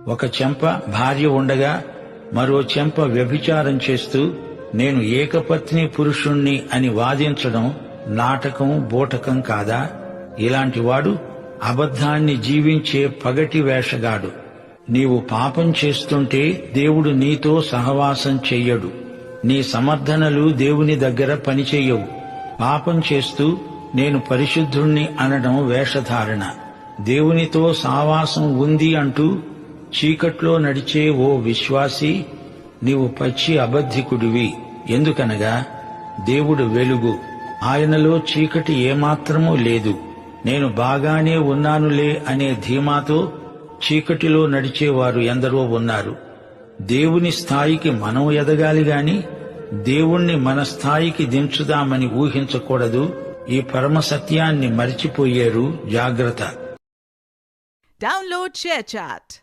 ఒక చెంప భార్య ఉండగా మరో చెంప వ్యభిచారం చేస్తూ నేను ఏకపత్ని పురుషుణ్ణి అని వాదించడం నాటకం బూటకం కాదా? ఇలాంటివాడు అబద్ధాన్ని జీవించే పగటి వేషగాడు. నీవు పాపం చేస్తుంటే దేవుడు నీతో సహవాసం చెయ్యడు. నీ సమర్థనలు దేవుని దగ్గర పనిచెయ్యవు. పాపం చేస్తూ నేను పరిశుద్ధుణ్ణి అనడం వేషధారణ. దేవునితో సావాసం ఉంది అంటూ చీకట్లో నడిచే ఓ విశ్వాసీ, నీవు పచ్చి అబద్ధికుడివి. ఎందుకనగా దేవుడు వెలుగు, ఆయనలో చీకటి ఏమాత్రమూ లేదు. నేను బాగానే ఉన్నానులే అనే ధీమాతో చీకటిలో నడిచేవారు ఎందరో ఉన్నారు. దేవుని స్థాయికి మనం ఎదగాలి గాని దేవుణ్ణి మన స్థాయికి దించుదామని ఊహించకూడదు. ఈ పరమ సత్యాన్ని మరిచిపోయారు. జాగ్రత్త. Download ShareChat.